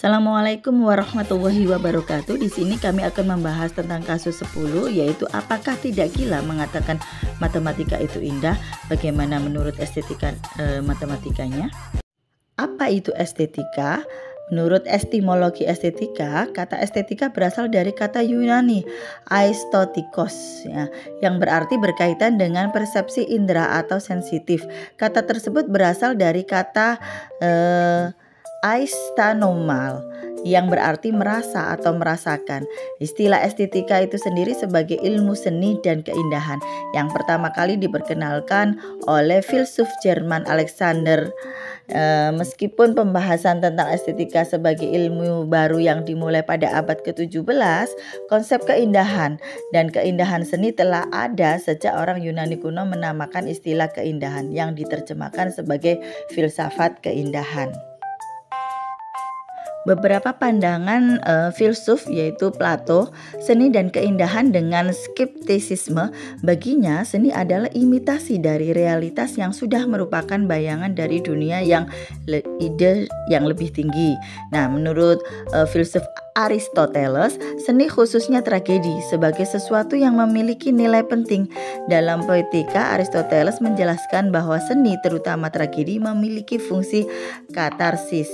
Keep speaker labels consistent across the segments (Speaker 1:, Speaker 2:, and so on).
Speaker 1: Assalamualaikum warahmatullahi wabarakatuh. Di sini kami akan membahas tentang kasus 10, yaitu apakah tidak gila mengatakan matematika itu indah? Bagaimana menurut estetika matematikanya? Apa itu estetika? Menurut etimologi estetika, kata estetika berasal dari kata Yunani aisthetikos, ya, yang berarti berkaitan dengan persepsi indera atau sensitif. Kata tersebut berasal dari kata aistanomal yang berarti merasa atau merasakan. Istilah estetika itu sendiri sebagai ilmu seni dan keindahan yang pertama kali diperkenalkan oleh filsuf Jerman Alexander. Meskipun pembahasan tentang estetika sebagai ilmu baru yang dimulai pada abad ke-17, konsep keindahan dan keindahan seni telah ada sejak orang Yunani kuno menamakan istilah keindahan yang diterjemahkan sebagai filsafat keindahan. Beberapa pandangan filsuf yaitu Plato, seni dan keindahan dengan skeptisisme. Baginya seni adalah imitasi dari realitas yang sudah merupakan bayangan dari dunia yang ide yang lebih tinggi. Nah, menurut filsuf Aristoteles, seni khususnya tragedi sebagai sesuatu yang memiliki nilai penting. Dalam Poetika, Aristoteles menjelaskan bahwa seni terutama tragedi memiliki fungsi katarsis.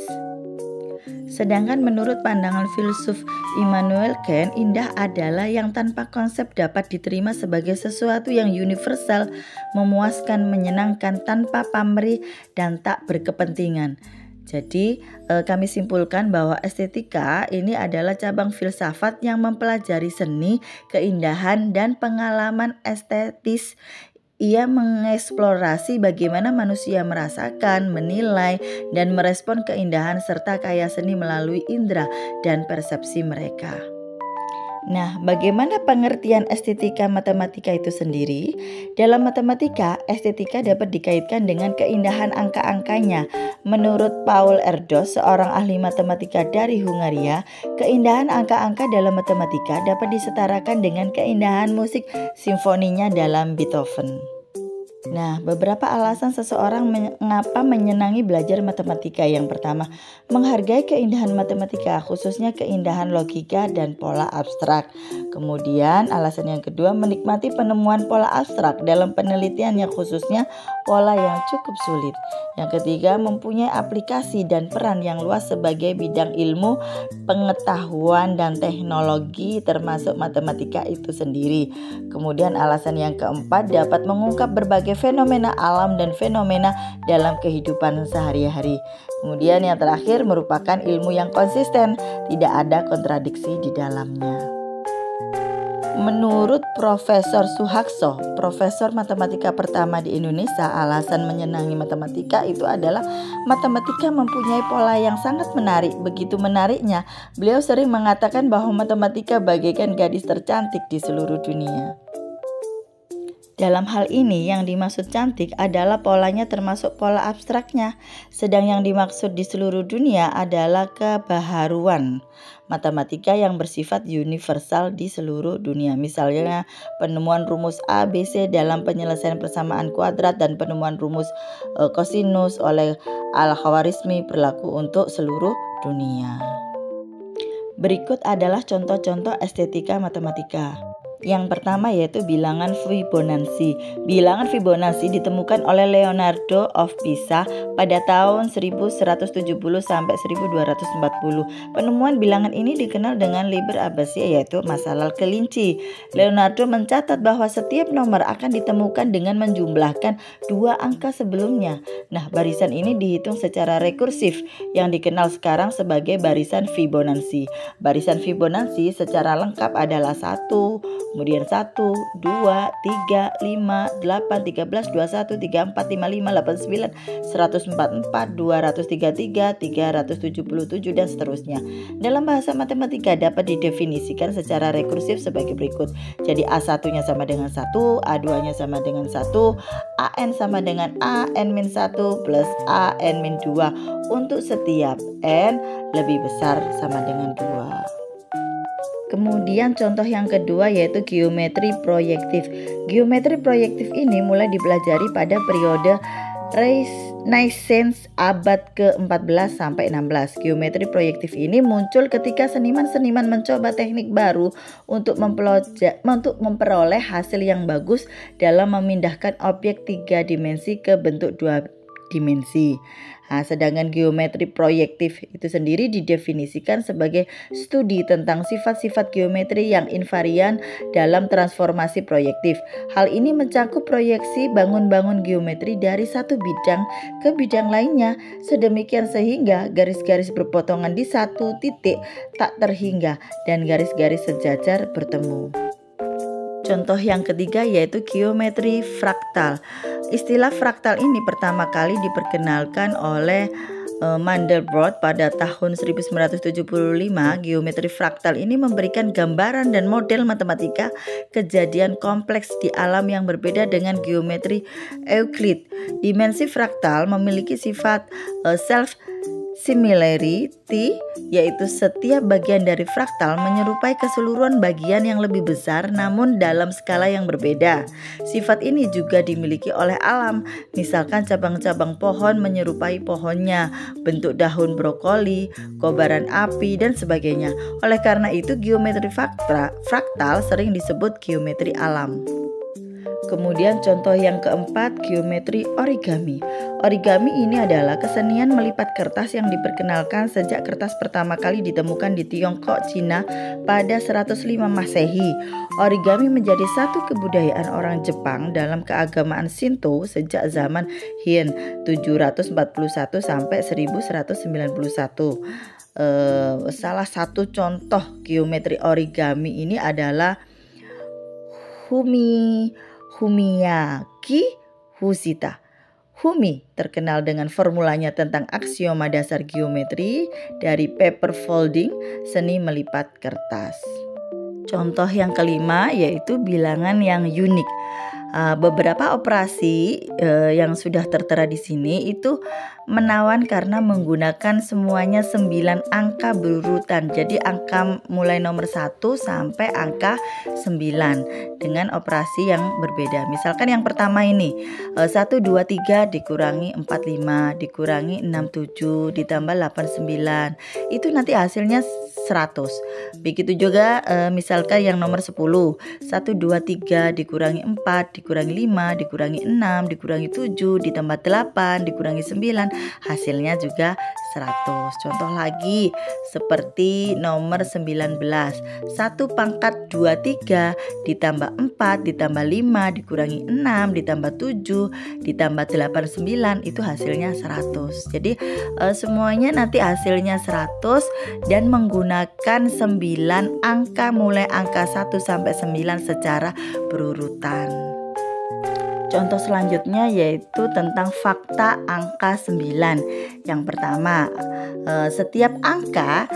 Speaker 1: Sedangkan menurut pandangan filsuf Immanuel Kant, indah adalah yang tanpa konsep dapat diterima sebagai sesuatu yang universal, memuaskan, menyenangkan, tanpa pamrih dan tak berkepentingan. Jadi kami simpulkan bahwa estetika ini adalah cabang filsafat yang mempelajari seni, keindahan, dan pengalaman estetis. Ia mengeksplorasi bagaimana manusia merasakan, menilai, dan merespon keindahan serta karya seni melalui indera dan persepsi mereka. Nah, bagaimana pengertian estetika matematika itu sendiri? Dalam matematika, estetika dapat dikaitkan dengan keindahan angka-angkanya. Menurut Paul Erdos, seorang ahli matematika dari Hungaria, keindahan angka-angka dalam matematika dapat disetarakan dengan keindahan musik simfoninya dalam Beethoven. Nah, beberapa alasan seseorang mengapa menyenangi belajar matematika. Yang pertama, menghargai keindahan matematika, khususnya keindahan logika dan pola abstrak. Kemudian, alasan yang kedua, menikmati penemuan pola abstrak dalam penelitiannya, khususnya pola yang cukup sulit. Yang ketiga, mempunyai aplikasi dan peran yang luas sebagai bidang ilmu, pengetahuan, dan teknologi termasuk matematika itu sendiri. Kemudian alasan yang keempat, dapat mengungkap berbagai fenomena alam dan fenomena dalam kehidupan sehari-hari. Kemudian yang terakhir, merupakan ilmu yang konsisten, tidak ada kontradiksi di dalamnya. Menurut Profesor Suharto, profesor matematika pertama di Indonesia, alasan menyenangi matematika itu adalah matematika mempunyai pola yang sangat menarik. Begitu menariknya, beliau sering mengatakan bahwa matematika bagaikan gadis tercantik di seluruh dunia. Dalam hal ini yang dimaksud cantik adalah polanya termasuk pola abstraknya, sedang yang dimaksud di seluruh dunia adalah kebaharuan matematika yang bersifat universal di seluruh dunia. Misalnya penemuan rumus A, B, C dalam penyelesaian persamaan kuadrat dan penemuan rumus kosinus oleh Al-Khwarizmi berlaku untuk seluruh dunia. Berikut adalah contoh-contoh estetika matematika. Yang pertama yaitu bilangan Fibonacci. Bilangan Fibonacci ditemukan oleh Leonardo of Pisa pada tahun 1170 sampai 1240. Penemuan bilangan ini dikenal dengan Liber Abacia, yaitu masalah kelinci. Leonardo mencatat bahwa setiap nomor akan ditemukan dengan menjumlahkan dua angka sebelumnya. Nah, barisan ini dihitung secara rekursif yang dikenal sekarang sebagai barisan Fibonacci. Barisan Fibonacci secara lengkap adalah 1, kemudian 1, 2, 3, 5, 8, 13, 21, 34, 55, 89, 144, 233, 377, dan seterusnya. Dalam bahasa matematika dapat didefinisikan secara rekursif sebagai berikut. Jadi A1-nya sama dengan 1, A2-nya sama dengan 1, AN sama dengan AN-1 plus AN-2 untuk setiap N lebih besar sama dengan 2. Kemudian contoh yang kedua yaitu geometri proyektif. Geometri proyektif ini mulai dipelajari pada periode Renaissance abad ke-14 sampai 16. Geometri proyektif ini muncul ketika seniman-seniman mencoba teknik baru untuk memperoleh hasil yang bagus dalam memindahkan objek 3 dimensi ke bentuk 2 dimensi. Nah, sedangkan geometri proyektif itu sendiri didefinisikan sebagai studi tentang sifat-sifat geometri yang invarian dalam transformasi proyektif. Hal ini mencakup proyeksi bangun-bangun geometri dari satu bidang ke bidang lainnya, sedemikian sehingga garis-garis berpotongan di satu titik tak terhingga dan garis-garis sejajar bertemu. Contoh yang ketiga yaitu geometri fraktal. Istilah fraktal ini pertama kali diperkenalkan oleh Mandelbrot pada tahun 1975. Geometri fraktal ini memberikan gambaran dan model matematika kejadian kompleks di alam yang berbeda dengan geometri Euclid. Dimensi fraktal memiliki sifat self similarity, yaitu setiap bagian dari fraktal menyerupai keseluruhan bagian yang lebih besar namun dalam skala yang berbeda. Sifat ini juga dimiliki oleh alam, misalkan cabang-cabang pohon menyerupai pohonnya, bentuk daun brokoli, kobaran api, dan sebagainya. Oleh karena itu geometri fraktal sering disebut geometri alam. Kemudian contoh yang keempat, geometri origami. Origami ini adalah kesenian melipat kertas yang diperkenalkan sejak kertas pertama kali ditemukan di Tiongkok, Cina pada 105 Masehi. Origami menjadi satu kebudayaan orang Jepang dalam keagamaan Shinto sejak zaman Heian 741 sampai 1191. Salah satu contoh geometri origami ini adalah Humiyaki Husita. Humi terkenal dengan formulanya tentang aksioma dasar geometri dari paper folding, seni melipat kertas. Contoh yang kelima yaitu bilangan yang unik. Beberapa operasi yang sudah tertera di sini itu menawan karena menggunakan semuanya 9 angka berurutan. Jadi angka mulai nomor 1 sampai angka 9 dengan operasi yang berbeda. Misalkan yang pertama ini 1, 2, 3 dikurangi 4, 5 dikurangi 6, 7 ditambah 8, 9. Itu nanti hasilnya 100. Begitu juga misalkan yang nomor 10, 1, 2, 3 dikurangi 4 dikurangi 5 dikurangi 6 dikurangi 7 ditambah 8 dikurangi 9, hasilnya juga 100. Contoh lagi seperti nomor 19, 1 pangkat 23 ditambah 4 ditambah 5 dikurangi 6 ditambah 7 ditambah 8, 9 itu hasilnya 100. Jadi semuanya nanti hasilnya 100 dan menggunakan 9 angka mulai angka 1 sampai 9 secara berurutan. Contoh selanjutnya yaitu tentang fakta angka 9. Yang pertama, setiap angka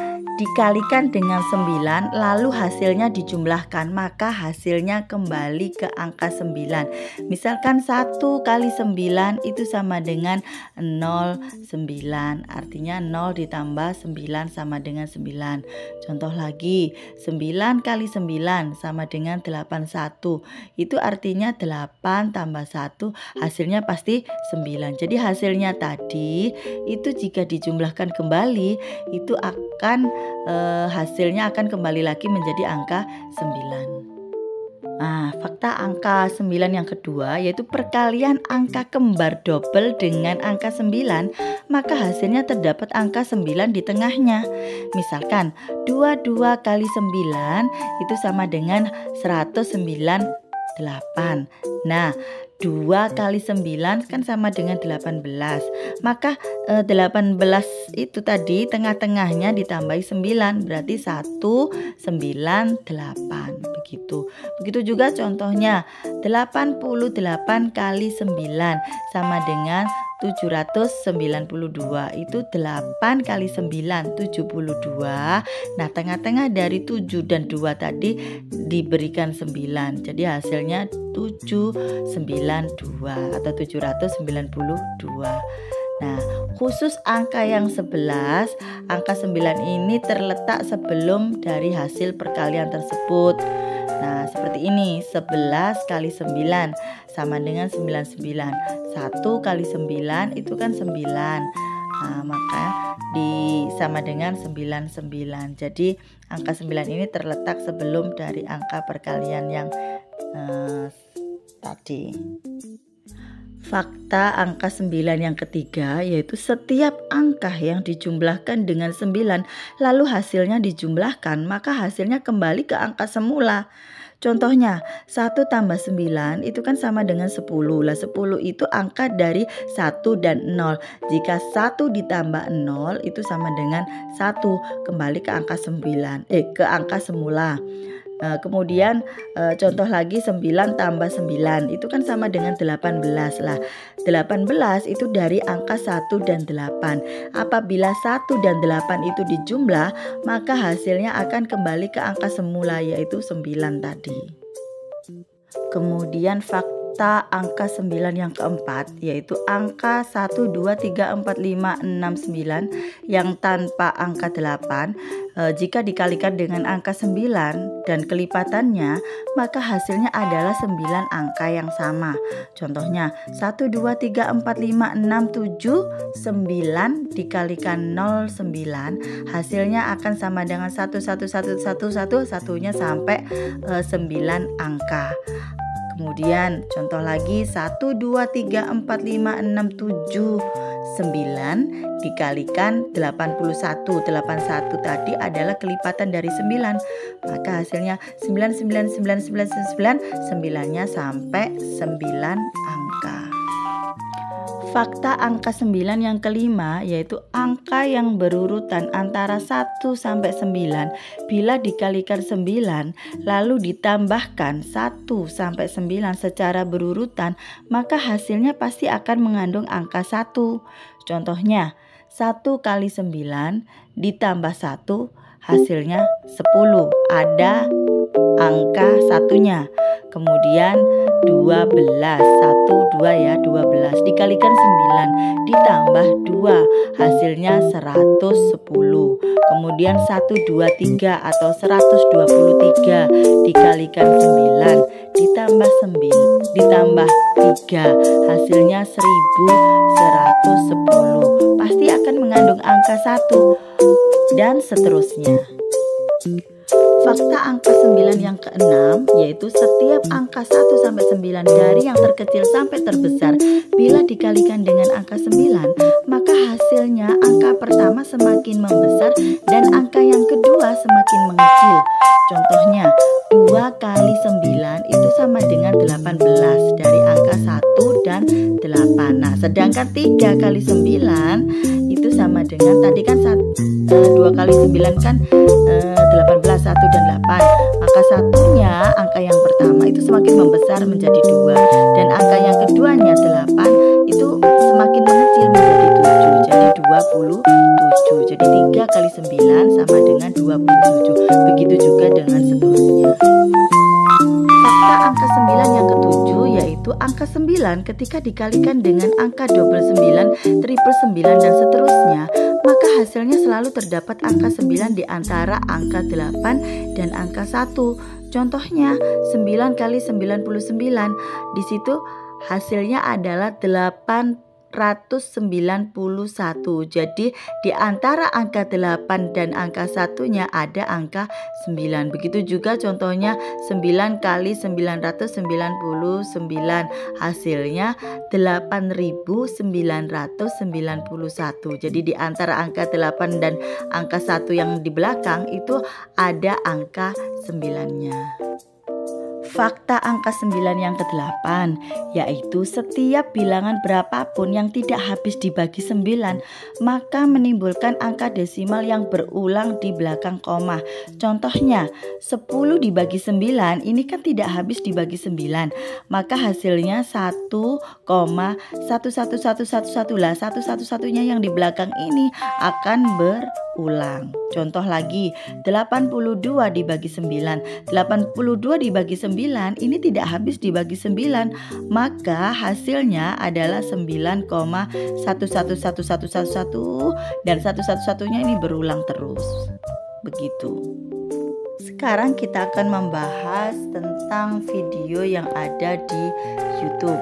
Speaker 1: dikalikan dengan 9 lalu hasilnya dijumlahkan, maka hasilnya kembali ke angka 9. Misalkan 1 kali 9 itu sama dengan 09, artinya 0 ditambah 9 sama dengan 9. Contoh lagi, 9 kali 9 sama dengan 81, itu artinya 8 tambah 1 hasilnya pasti 9. Jadi hasilnya tadi itu jika dijumlahkan kembali itu akan hasilnya akan kembali lagi menjadi angka 9. Nah, fakta angka 9 yang kedua yaitu perkalian angka kembar double dengan angka 9, maka hasilnya terdapat angka 9 di tengahnya. Misalkan 22 kali 9 itu sama dengan 198. Nah, 2 kali 9 kan sama dengan 18. Maka 18 itu tadi tengah-tengahnya ditambahi 9 berarti 198 begitu. Begitu juga contohnya 88 kali 9 sama dengan 792, itu 8 kali 9 72. Nah, tengah-tengah dari 7 dan 2 tadi diberikan 9. Jadi hasilnya 792 atau 792. Nah, khusus angka yang 11, angka 9 ini terletak sebelum dari hasil perkalian tersebut. Nah, seperti ini, 11 kali 9 sama dengan 99. 1 kali 9 itu kan 9. Nah, maka sama dengan 99. Jadi angka 9 ini terletak sebelum dari angka perkalian yang tadi. Fakta angka 9 yang ketiga yaitu setiap angka yang dijumlahkan dengan 9 lalu hasilnya dijumlahkan, maka hasilnya kembali ke angka semula. Contohnya 1 tambah 9 itu kan sama dengan 10. Lah 10 itu angka dari 1 dan 0. Jika 1 ditambah 0 itu sama dengan 1, kembali ke angka ke angka semula. Kemudian contoh lagi 9 tambah 9 itu kan sama dengan 18. Lah 18 itu dari angka 1 dan 8. Apabila 1 dan 8 itu dijumlah, maka hasilnya akan kembali ke angka semula yaitu 9 tadi. Kemudian fakta angka 9 yang keempat yaitu angka 1, 2, 3, 4, 5, 6, 9 yang tanpa angka 8 jika dikalikan dengan angka 9 dan kelipatannya, maka hasilnya adalah 9 angka yang sama. Contohnya 1, 2, 3, 4, 5, 6, 7, 9 dikalikan 0, 9 hasilnya akan sama dengan 1, 1, 1, 1, 1, satunya sampai 9 angka. Kemudian contoh lagi 1, 2, 3, 4, 5, 6, 7, 9 dikalikan 81. 81 tadi adalah kelipatan dari 9. Maka hasilnya 9, 9, 9, 9, 9, 9-nya sampai 9 angka. Fakta angka 9 yang kelima yaitu angka yang berurutan antara 1 sampai 9 bila dikalikan 9 lalu ditambahkan 1 sampai 9 secara berurutan, maka hasilnya pasti akan mengandung angka 1. Contohnya 1 kali 9 ditambah 1 hasilnya 10, ada angka satunya. Kemudian 12, 1, 2 ya, 12 dikalikan 9 ditambah 2 hasilnya 110. Kemudian 1, 2, 3 atau 123 dikalikan 9 ditambah 3 hasilnya 1110. Pasti akan mengandung angka 1 dan seterusnya. Fakta angka 9 yang keenam yaitu setiap angka 1 sampai 9 dari yang terkecil sampai terbesar bila dikalikan dengan angka 9, maka hasilnya angka pertama semakin membesar dan angka yang kedua semakin mengecil. Contohnya 2 kali 9 itu sama dengan 18 dari angka 1 dan 8. Nah, sedangkan 3 kali 9 itu sama dengan tadi kan 2 kali 9 kan 18, 1 dan 8. Maka satunya angka yang pertama itu semakin membesar menjadi 2 dan angka yang keduanya 8 itu semakin mengecil menjadi 7. Jadi 27. Jadi 3 kali 9 sama dengan 27. Begitu juga dengan seterusnya. Fakta angka 9 yang ketujuh yaitu angka 9 ketika dikalikan dengan angka double 9, triple 9 dan seterusnya, maka hasilnya selalu terdapat angka 9 di antara angka 8 dan angka 1. Contohnya 9 kali 99. Di situ hasilnya adalah 891. Jadi di antara angka 8 dan angka satunya ada angka 9. Begitu juga contohnya 9 kali 999. Hasilnya 8991. Jadi di antara angka 8 dan angka 1 yang di belakang itu ada angka 9-nya. Fakta angka 9 yang ke-8 yaitu setiap bilangan berapapun yang tidak habis dibagi 9 maka menimbulkan angka desimal yang berulang di belakang koma. Contohnya 10 dibagi 9 ini kan tidak habis dibagi 9, maka hasilnya 1,11111 lah, satu-satunya yang di belakang ini akan berulang. Contoh lagi 82 dibagi 9. 82 dibagi 9 ini tidak habis dibagi 9, maka hasilnya adalah 9,111111 dan satu-satunya ini berulang terus. Begitu. Sekarang kita akan membahas tentang video yang ada di YouTube.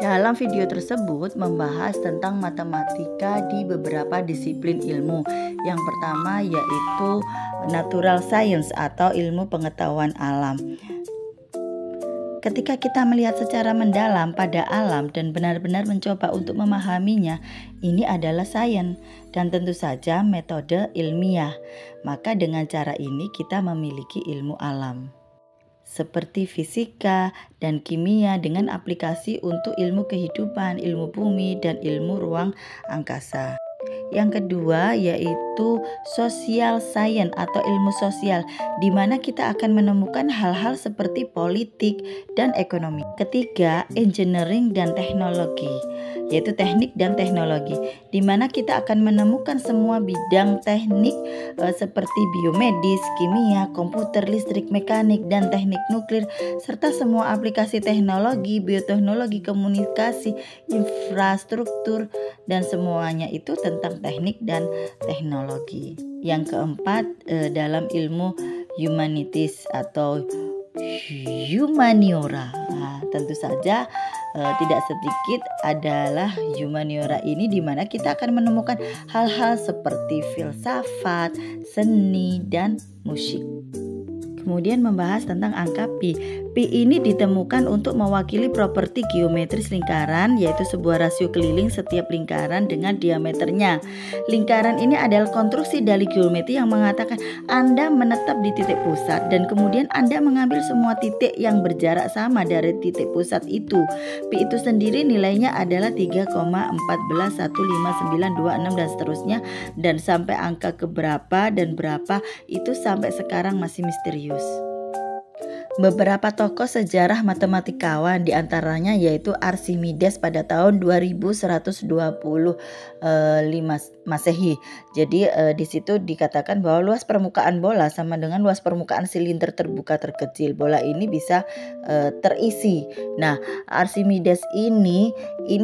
Speaker 1: Dalam video tersebut membahas tentang matematika di beberapa disiplin ilmu. Yang pertama yaitu natural science atau ilmu pengetahuan alam. Ketika kita melihat secara mendalam pada alam dan benar-benar mencoba untuk memahaminya, ini adalah sains dan tentu saja metode ilmiah. Maka dengan cara ini kita memiliki ilmu alam seperti fisika dan kimia dengan aplikasi untuk ilmu kehidupan, ilmu bumi, dan ilmu ruang angkasa. Yang kedua yaitu social science atau ilmu sosial, di mana kita akan menemukan hal-hal seperti politik dan ekonomi. Ketiga, engineering dan teknologi, yaitu teknik dan teknologi, di mana kita akan menemukan semua bidang teknik seperti biomedis, kimia, komputer, listrik, mekanik, dan teknik nuklir, serta semua aplikasi teknologi, bioteknologi, komunikasi, infrastruktur, dan semuanya itu tentang teknik dan teknologi. Yang keempat, dalam ilmu humanities atau humaniora. Nah, tentu saja tidak sedikit adalah humaniora ini, di mana kita akan menemukan hal-hal seperti filsafat, seni, dan musik. Kemudian membahas tentang angka pi. Pi ini ditemukan untuk mewakili properti geometris lingkaran, yaitu sebuah rasio keliling setiap lingkaran dengan diameternya. Lingkaran ini adalah konstruksi dari geometri yang mengatakan Anda menetap di titik pusat dan kemudian Anda mengambil semua titik yang berjarak sama dari titik pusat itu. Pi itu sendiri nilainya adalah 3,141596 dan seterusnya, dan sampai angka keberapa dan berapa itu sampai sekarang masih misterius. Beberapa tokoh sejarah matematikawan diantaranya yaitu Archimedes pada tahun 2125 Masehi. Jadi di situ dikatakan bahwa luas permukaan bola sama dengan luas permukaan silinder terbuka terkecil. Bola ini bisa terisi. Nah, Archimedes ini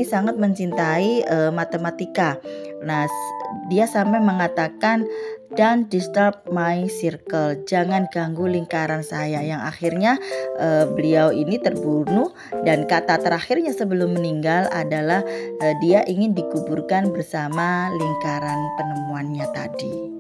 Speaker 1: sangat mencintai matematika. Nah, dia sampai mengatakan "Don't disturb my circle", jangan ganggu lingkaran saya, yang akhirnya beliau ini terbunuh, dan kata terakhirnya sebelum meninggal adalah dia ingin dikuburkan bersama lingkaran penemuannya tadi.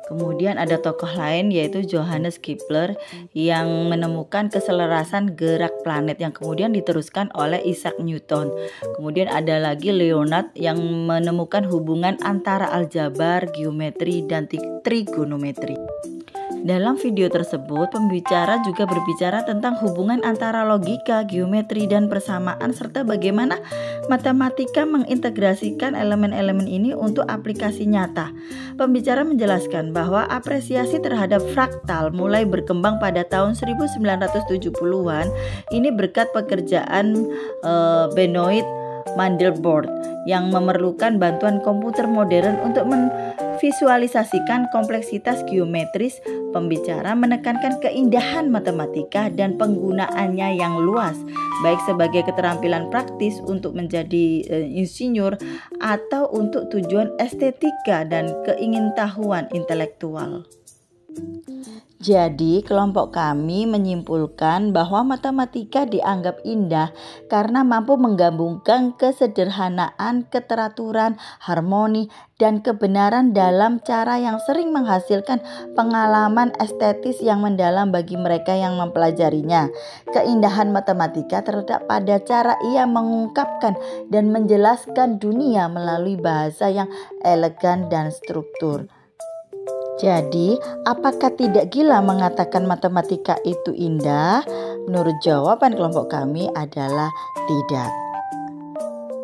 Speaker 1: Kemudian ada tokoh lain yaitu Johannes Kepler yang menemukan keselarasan gerak planet yang kemudian diteruskan oleh Isaac Newton. Kemudian ada lagi Leonard yang menemukan hubungan antara aljabar, geometri, dan trigonometri. Dalam video tersebut, pembicara juga berbicara tentang hubungan antara logika, geometri, dan persamaan, serta bagaimana matematika mengintegrasikan elemen-elemen ini untuk aplikasi nyata. Pembicara menjelaskan bahwa apresiasi terhadap fraktal mulai berkembang pada tahun 1970-an ini berkat pekerjaan Benoit Mandelbrot yang memerlukan bantuan komputer modern untuk memvisualisasikan kompleksitas geometris. Pembicara menekankan keindahan matematika dan penggunaannya yang luas, baik sebagai keterampilan praktis untuk menjadi insinyur atau untuk tujuan estetika dan keingintahuan intelektual. Jadi, kelompok kami menyimpulkan bahwa matematika dianggap indah karena mampu menggabungkan kesederhanaan, keteraturan, harmoni, dan kebenaran dalam cara yang sering menghasilkan pengalaman estetis yang mendalam bagi mereka yang mempelajarinya. Keindahan matematika terletak pada cara ia mengungkapkan dan menjelaskan dunia melalui bahasa yang elegan dan struktur. Jadi, apakah tidak gila mengatakan matematika itu indah? Menurut jawaban kelompok kami adalah tidak.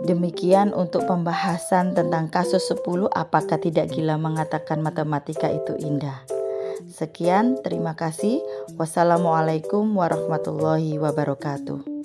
Speaker 1: Demikian untuk pembahasan tentang kasus 10, apakah tidak gila mengatakan matematika itu indah. Sekian, terima kasih. Wassalamualaikum warahmatullahi wabarakatuh.